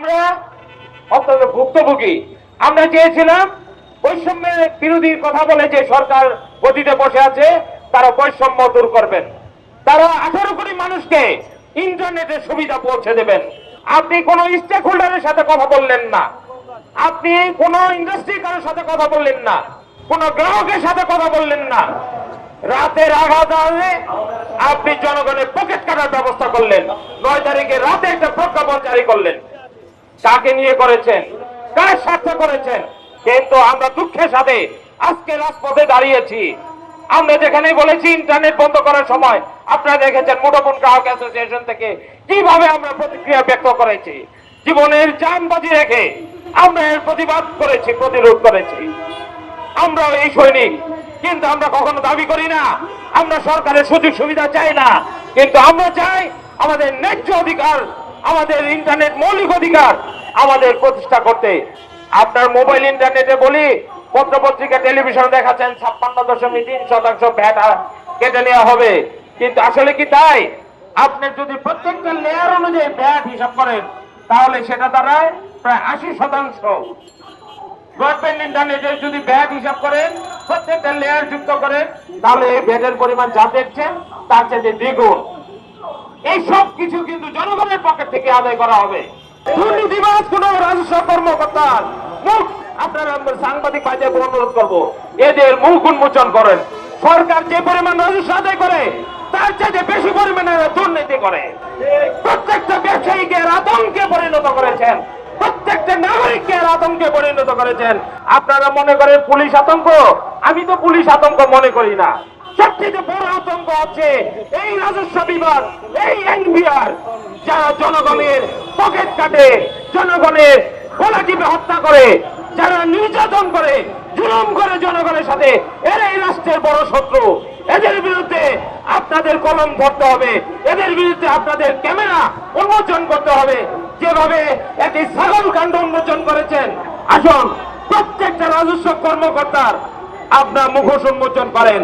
আমরা অত্যন্ত ভুক্তভোগী। আমরা চেয়েছিলাম বৈষম্য বিরোধীর কথা বলে যে সরকার গদিতে বসে আছে তারা বৈষম্য দূর করবেন, তারা 18 কোটি মানুষকে ইন্টারনেটের সুবিধা পৌঁছে দেবেন। আপনি কোন স্টেক হোল্ডারের সাথে কথা বললেন না, আপনি কোন ইন্ডাস্ট্রি কারোর সাথে কথা বললেন না, কোন গ্রাহকের সাথে কথা বললেন না। রাতের আঘাতে আপনি জনগণের পকেট কাটার ব্যবস্থা করলেন। 9 তারিখে রাতে একটা প্রজ্ঞাপন জারি করলেন। কাকে নিয়ে করেছেন, কার স্বার্থে করেছেন? কিন্তু আমরা দুঃখের সাথে আজকে রাজপথে দাঁড়িয়েছি। আমরা যেখানে বলেছি ইন্টারনেট বন্ধ করার সময় আপনারা দেখেছেন মুঠোফোন গ্রাহক অ্যাসোসিয়েশন থেকে কিভাবে আমরা প্রতিক্রিয়া ব্যক্ত করেছি। জীবনের জান বাজি রেখে আমরা এর প্রতিবাদ করেছি, প্রতিরোধ করেছি। আমরা এই সৈনিক, কিন্তু আমরা কখনো দাবি করি না আমরা সরকারের সুযোগ সুবিধা চাই না, কিন্তু আমরা চাই আমাদের ন্যায্য অধিকার, আমাদের ইন্টারনেট মৌলিক অধিকার আমাদের প্রতিষ্ঠা করতে। আপনার মোবাইল ইন্টারনেটে বলি, পত্রপত্রিকা টেলিভিশন দেখাচ্ছেন 56.3% ভ্যাট কেটে নেওয়া হবে, কিন্তু আসলে কি তাই? আপনি যদি প্রত্যেকটা লেয়ার অনুযায়ী ভ্যাট হিসাব করেন তাহলে সেটা দাঁড়ায় প্রায় 80%। ব্রডব্যান্ড ইন্টারনেটের যদি ভ্যাট হিসাব করেন, প্রত্যেকটা লেয়ার যুক্ত করেন, তাহলে এই ভ্যাটের পরিমাণ যা দেখছেন তার চেয়ে দ্বিগুণ। এই সব কিছু কিন্তু জনগণের পকেট থেকে আদায় করা হবে। দুর্নীতিবাজ কোন রাজস্ব কর্মকর্তার মুখ আপনারা সাংবাদিক ভাইদের অনুরোধ করবো, এদের মুখ উন্মোচন করেন। সরকার যে পরিমাণ রাজস্ব আদায় করে তার চেয়ে বেশি পরিমাণে দুর্নীতি করে। প্রত্যেকটা ব্যবসায়ীকে আতঙ্কে পরিণত করেছেন, প্রত্যেকটা নাগরিককে আতঙ্কে পরিণত করেছেন। আপনারা মনে করেন পুলিশ আতঙ্ক, আমি তো পুলিশ আতঙ্ক মনে করি না। সবচেয়ে বড় আতঙ্ক হচ্ছে এই রাজস্ব বিভাগ, এই এনবিআর, যারা জনগণের পকেট কাটে, জনগণের গলা টিপে হত্যা করে, যারা নির্যাতন করে, জুলুম করে জনগণের সাথে, এরাই রাষ্ট্রের বড় শত্রু। এদের বিরুদ্ধে আপনাদের কলম ধরতে হবে, এদের বিরুদ্ধে আপনাদের ক্যামেরা উন্মোচন করতে হবে। যেভাবে একটি ছাগল কাণ্ড উন্মোচন করেছেন, আসুন প্রত্যেকটা রাজস্ব কর্মকর্তার আপনার মুখোশ উন্মোচন করেন।